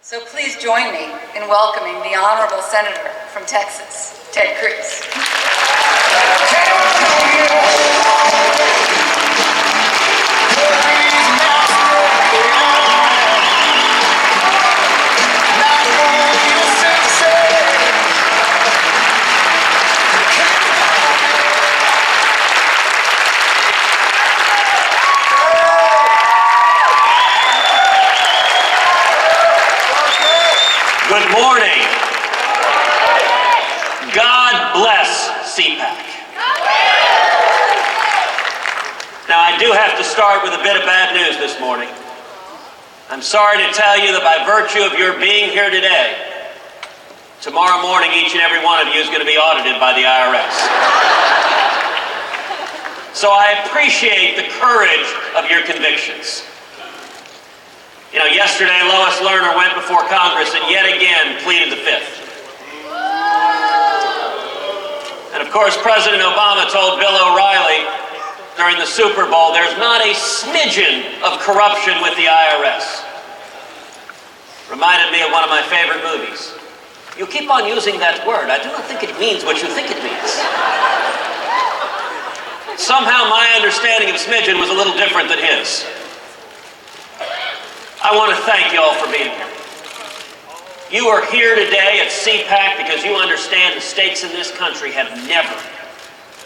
So please join me in welcoming the Honorable Senator from Texas, Ted Cruz. Good morning. God bless CPAC. Now, I do have to start with a bit of bad news this morning. I'm sorry to tell you that by virtue of your being here today, tomorrow morning each and every one of you is going to be audited by the IRS. So I appreciate the courage of your convictions. You know, yesterday Lois Lerner went before Congress and yet again pleaded the Fifth. And of course, President Obama told Bill O'Reilly during the Super Bowl, there's not a smidgen of corruption with the IRS. Reminded me of one of my favorite movies. You keep on using that word. I do not think it means what you think it means. Somehow my understanding of smidgen was a little different than his. I want to thank you all for being here. You are here today at CPAC because you understand the stakes in this country have never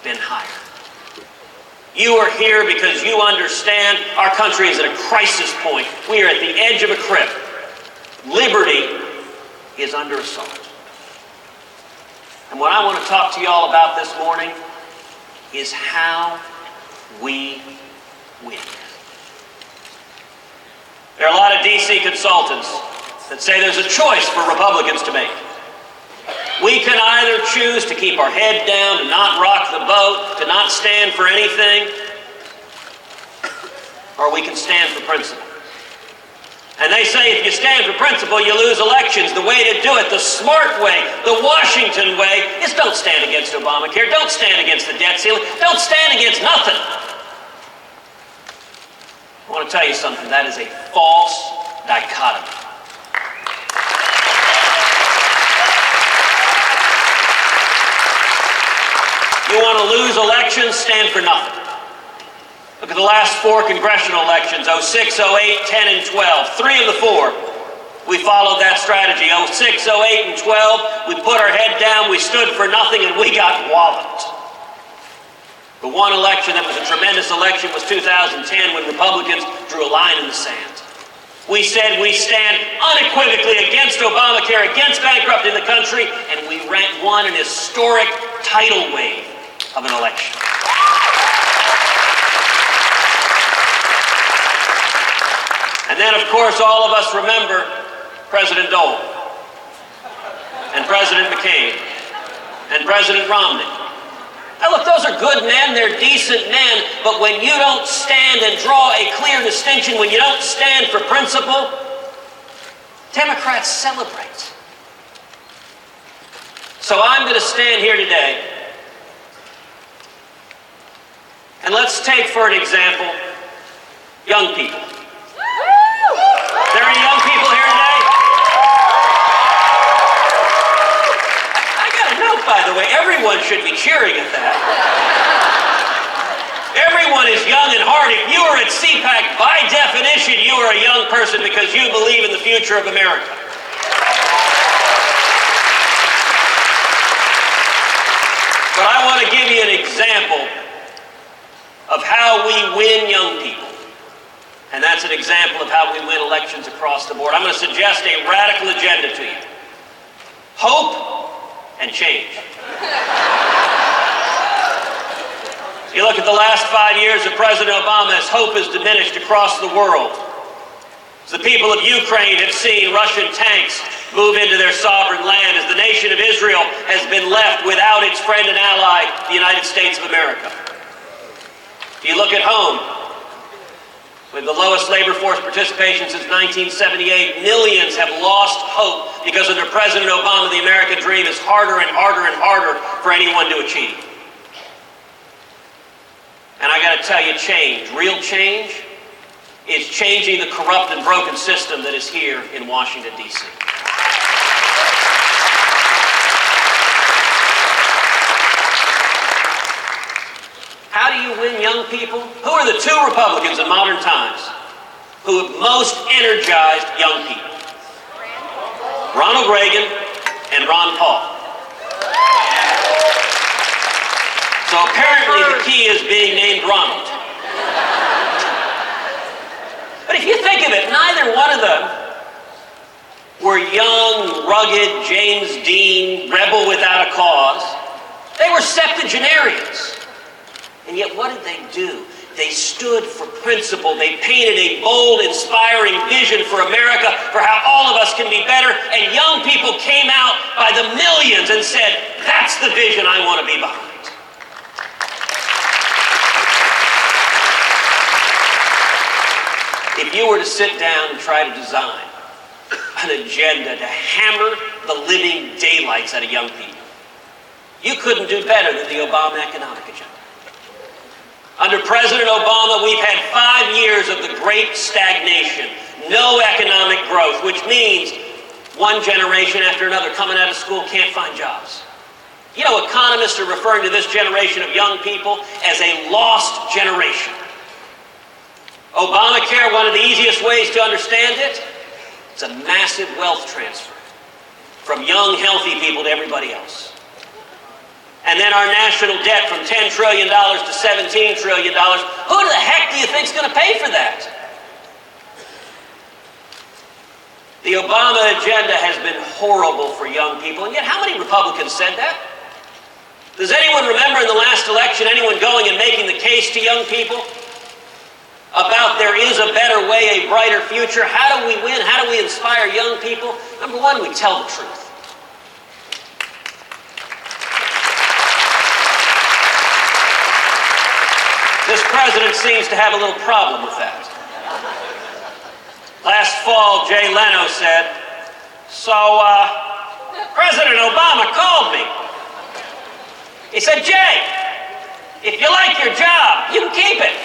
been higher. You are here because you understand our country is at a crisis point. We are at the edge of a cliff. Liberty is under assault. And what I want to talk to you all about this morning is how we win. There are a lot of DC consultants that say there's a choice for Republicans to make. We can either choose to keep our head down, to not rock the boat, to not stand for anything, or we can stand for principle. And they say if you stand for principle, you lose elections. The way to do it, the smart way, the Washington way, is don't stand against Obamacare, don't stand against the debt ceiling, don't stand against nothing. I want to tell you something, that is a false dichotomy. You want to lose elections, stand for nothing. Look at the last 4 congressional elections, 06, 08, 10, and 12. 3 of the 4, we followed that strategy. 06, 08, and 12, we put our head down, we stood for nothing, and we got walloped. The one election that was a tremendous election was 2010 when Republicans drew a line in the sand. We said we stand unequivocally against Obamacare, against bankrupting the country, and we won an historic tidal wave of an election. And then, of course, all of us remember President Dole, and President McCain, and President Romney. Now look, those are good men, they're decent men, but when you don't stand and draw a clear distinction, when you don't stand for principle, Democrats celebrate. So I'm going to stand here today, and let's take for an example, young people. There are any young people here today? By the way, everyone should be cheering at that. Everyone is young and hard. If you are at CPAC, by definition, you are a young person because you believe in the future of America. But I want to give you an example of how we win young people. And that's an example of how we win elections across the board. I'm going to suggest a radical agenda to you. Hope and change. You look at the last 5 years of President Obama, as hope has diminished across the world. As the people of Ukraine have seen Russian tanks move into their sovereign land, as the nation of Israel has been left without its friend and ally, the United States of America. You look at home, with the lowest labor force participation since 1978, millions have lost hope because under President Obama, the American dream is harder and harder and harder for anyone to achieve. And I got to tell you, change, real change, is changing the corrupt and broken system that is here in Washington, D.C. How do you win young people? Who are the two Republicans in modern times who have most energized young people? Ronald Reagan and Ron Paul. So apparently the key is being named Ronald. But if you think of it, neither one of them were young, rugged, James Dean, rebel without a cause. They were septuagenarians. And yet what did they do? They stood for principle. They painted a bold, inspiring vision for America, for how all of us can be better. And young people came out by the millions and said, that's the vision I want to be behind. If you were to sit down and try to design an agenda to hammer the living daylights out of young people, you couldn't do better than the Obama economic agenda. Under President Obama, we've had 5 years of the great stagnation, no economic growth, which means one generation after another coming out of school can't find jobs. You know, economists are referring to this generation of young people as a lost generation. Obamacare, one of the easiest ways to understand it, it's a massive wealth transfer from young, healthy people to everybody else. And then our national debt from $10 trillion to $17 trillion. Who the heck do you think is going to pay for that? The Obama agenda has been horrible for young people, and yet how many Republicans said that? Does anyone remember in the last election anyone going and making the case to young people about there is a better way, a brighter future? How do we win? How do we inspire young people? Number one, we tell the truth. This president seems to have a little problem with that. Last fall, Jay Leno said, President Obama called me. He said, Jay, if you like your job, you can keep it.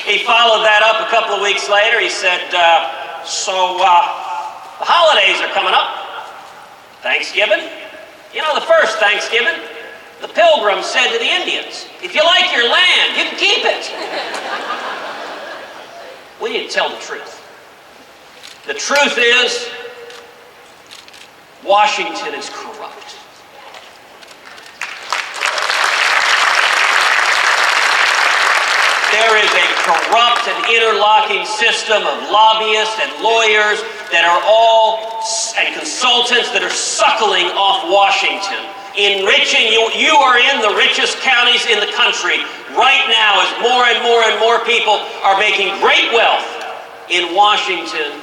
He followed that up a couple of weeks later. He said, the holidays are coming up. Thanksgiving. You know, the first Thanksgiving, the Pilgrims said to the Indians, if you like your land, you can keep it. We need to tell the truth. The truth is, Washington is corrupt. There is a corrupt and interlocking system of lobbyists and lawyers that are and consultants that are suckling off Washington. Enriching you are in the richest counties in the country right now as more and more and more people are making great wealth in Washington.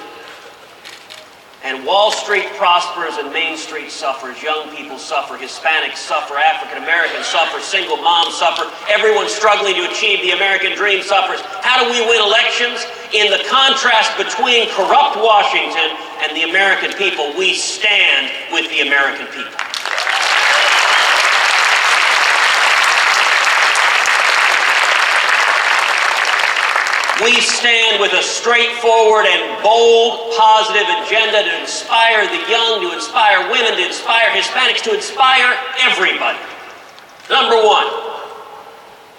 And Wall Street prospers and Main Street suffers. Young people suffer. Hispanics suffer. African Americans suffer. Single moms suffer. Everyone struggling to achieve the American dream suffers. How do we win elections? In the contrast between corrupt Washington and the American people, we stand with the American people. We stand with a straightforward and bold, positive agenda to inspire the young, to inspire women, to inspire Hispanics, to inspire everybody. Number one,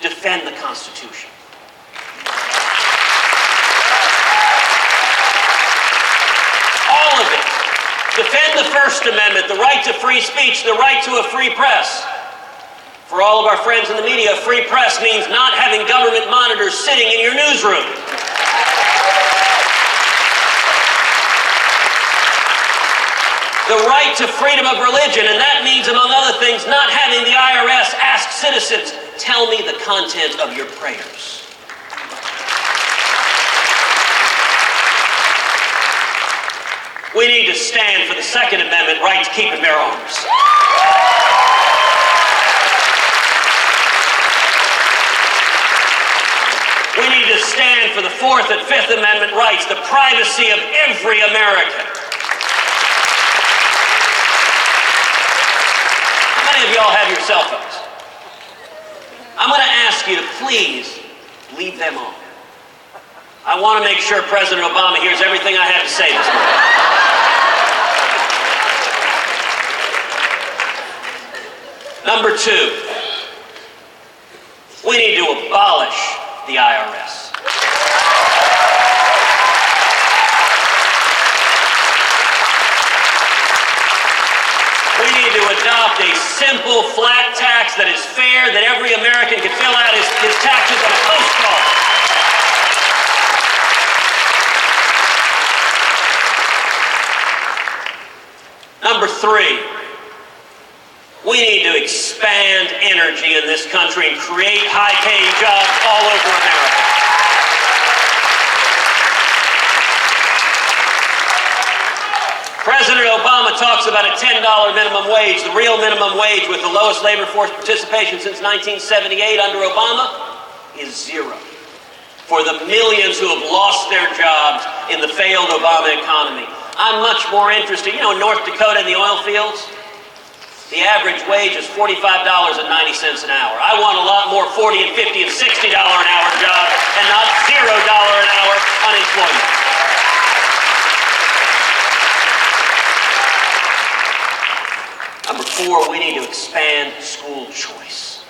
defend the Constitution. All of it. Defend the First Amendment, the right to free speech, the right to a free press. For all of our friends in the media, free press means not having government monitors sitting in your newsroom. The right to freedom of religion, and that means, among other things, not having the IRS ask citizens, tell me the content of your prayers. We need to stand for the Second Amendment right to keep and bear arms. We need to stand for the Fourth and Fifth Amendment rights, the privacy of every American. How many of y'all have your cell phones? I'm going to ask you to please leave them on. I want to make sure President Obama hears everything I have to say this morning. Number two, we need to abolish the IRS. We need to adopt a simple, flat tax that is fair, that every American can fill out his taxes on a postcard. Number three, we need to expand energy in this country and create high-paying jobs all over America. President Obama talks about a $10 minimum wage. The real minimum wage with the lowest labor force participation since 1978 under Obama is zero. For the millions who have lost their jobs in the failed Obama economy. I'm much more interested, in North Dakota in the oil fields, the average wage is $45.90 an hour. I want a lot more $40 and $50 and $60 an hour jobs and not $0 an hour unemployment. Number four, we need to expand school choice.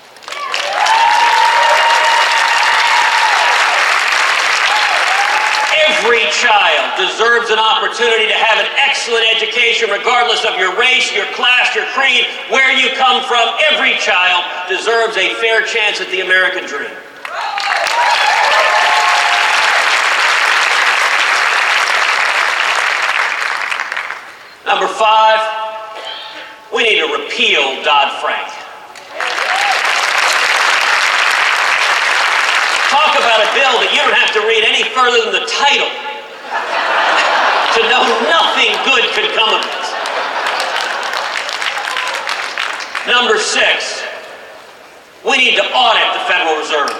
Every child deserves an opportunity to have an excellent education regardless of your race, your class, your creed, where you come from. Every child deserves a fair chance at the American dream. Number five, we need to repeal Dodd-Frank. Talk about a bill that you don't have to read any further than the title to know nothing good could come of it. Number six, we need to audit the Federal Reserve.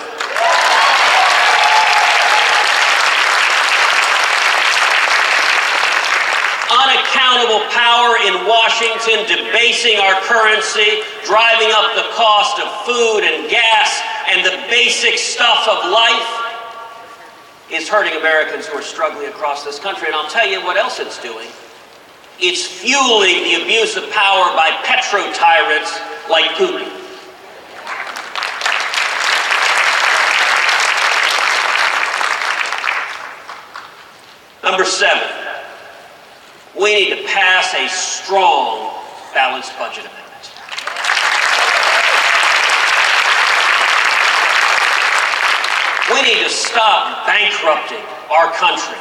Unaccountable power in Washington, debasing our currency, driving up the cost of food and gas and the basic stuff of life is hurting Americans who are struggling across this country. And I'll tell you what else it's doing. It's fueling the abuse of power by petro-tyrants like Putin. Number seven, we need to pass a strong, balanced budget amendment. We need to stop bankrupting our country.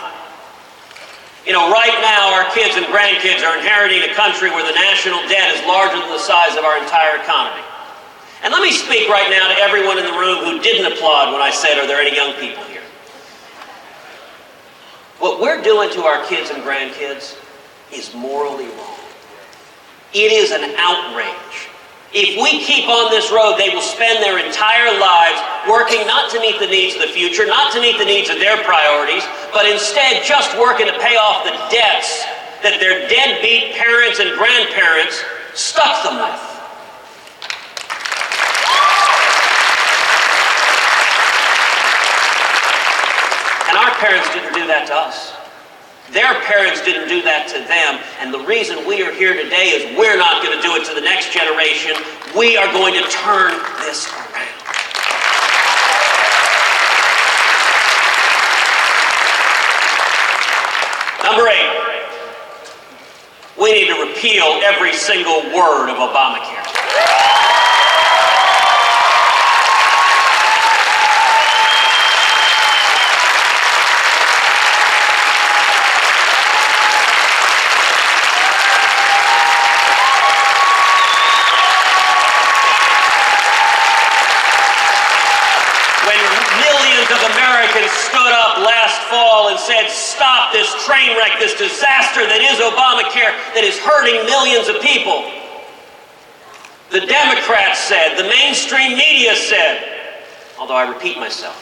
Right now, our kids and grandkids are inheriting a country where the national debt is larger than the size of our entire economy. And let me speak right now to everyone in the room who didn't applaud when I said, are there any young people here? What we're doing to our kids and grandkids is morally wrong. It is an outrage. If we keep on this road, they will spend their entire lives working not to meet the needs of the future, not to meet the needs of their priorities, but instead just working to pay off the debts that their deadbeat parents and grandparents stuck them with. And our parents didn't do that to us. Their parents didn't do that to them, and the reason we are here today is we're not going to do it to the next generation. We are going to turn this around. Number eight, we need to repeal every single word of Obamacare. Americans stood up last fall and said, stop this train wreck, this disaster that is Obamacare, that is hurting millions of people. The Democrats said, the mainstream media said, although I repeat myself.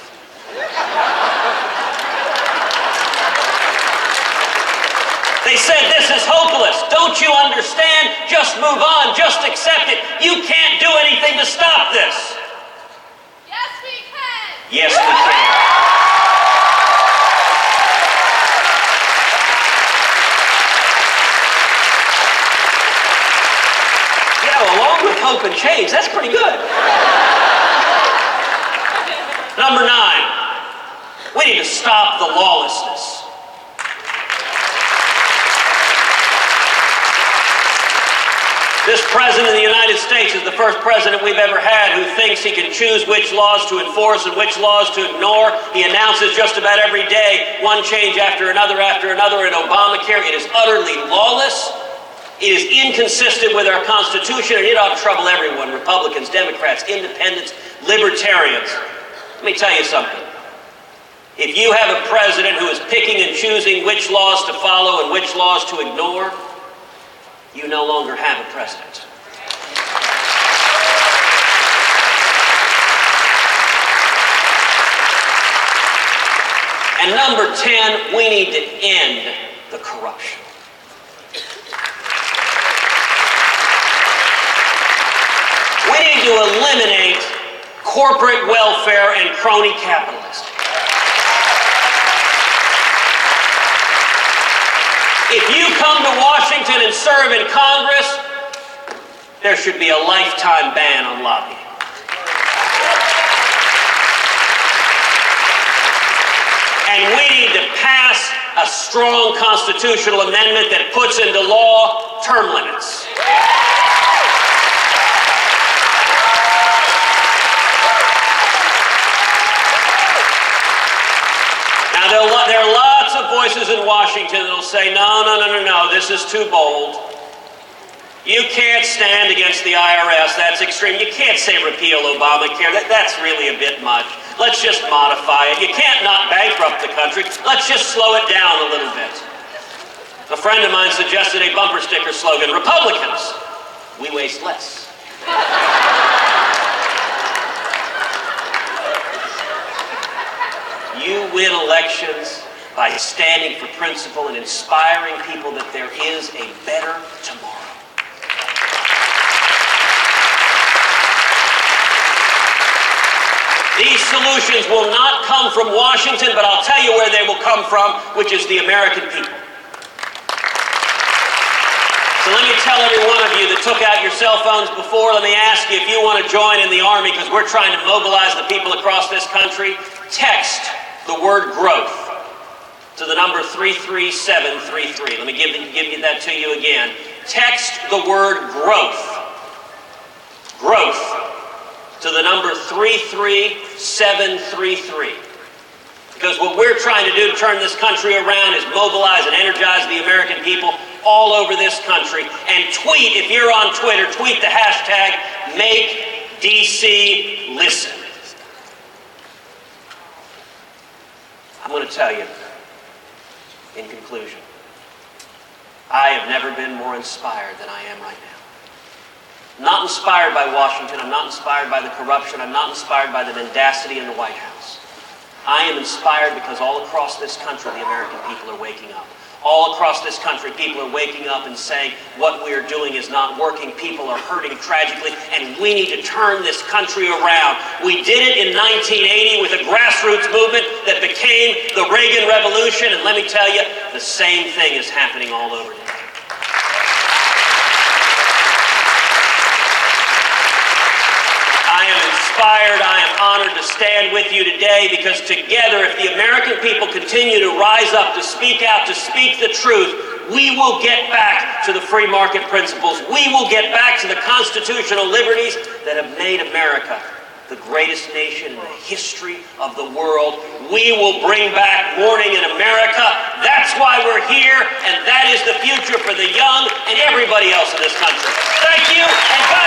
They said, this is hopeless. Don't you understand? Just move on. Just accept it. You can't do anything to stop this. Yes, we can. Yes, we can. change. That's pretty good. Number 9, we need to stop the lawlessness. This president of the United States is the first president we've ever had who thinks he can choose which laws to enforce and which laws to ignore. He announces just about every day one change after another in Obamacare. It is utterly lawless. It is inconsistent with our Constitution, and it ought to trouble everyone, Republicans, Democrats, Independents, Libertarians. Let me tell you something. If you have a president who is picking and choosing which laws to follow and which laws to ignore, you no longer have a president. And number 10, we need to end the corruption. We need to eliminate corporate welfare and crony capitalism. If you come to Washington and serve in Congress, there should be a lifetime ban on lobbying. And we need to pass a strong constitutional amendment that puts into law term limits. Now, there are lots of voices in Washington that will say, no, this is too bold. You can't stand against the IRS, that's extreme. You can't say repeal Obamacare, that's really a bit much. Let's just modify it. You can't not bankrupt the country. Let's just slow it down a little bit. A friend of mine suggested a bumper sticker slogan, Republicans, we waste less. You win elections by standing for principle and inspiring people that there is a better tomorrow. These solutions will not come from Washington, but I'll tell you where they will come from, which is the American people. So let me tell every one of you that took out your cell phones before, let me ask you if you want to join in the Army, because we're trying to mobilize the people across this country, text the word growth to the number 33733. Let me give that to you again. Text the word growth. Growth to the number 33733. Because what we're trying to do to turn this country around is mobilize and energize the American people all over this country. And tweet, if you're on Twitter, tweet the hashtag #MakeDC Listen. I'm going to tell you, in conclusion, I have never been more inspired than I am right now. I'm not inspired by Washington. I'm not inspired by the corruption. I'm not inspired by the mendacity in the White House. I am inspired because all across this country, the American people are waking up. All across this country, people are waking up and saying what we are doing is not working. People are hurting tragically, and we need to turn this country around. We did it in 1980 with a grassroots movement that became the Reagan Revolution, and let me tell you, the same thing is happening all over today. I am inspired, I am honored to stand with you today because together, if the American people continue to rise up, to speak out, to speak the truth, we will get back to the free market principles. We will get back to the constitutional liberties that have made America the greatest nation in the history of the world. We will bring back morning in America. That's why we're here, and that is the future for the young and everybody else in this country. Thank you, and God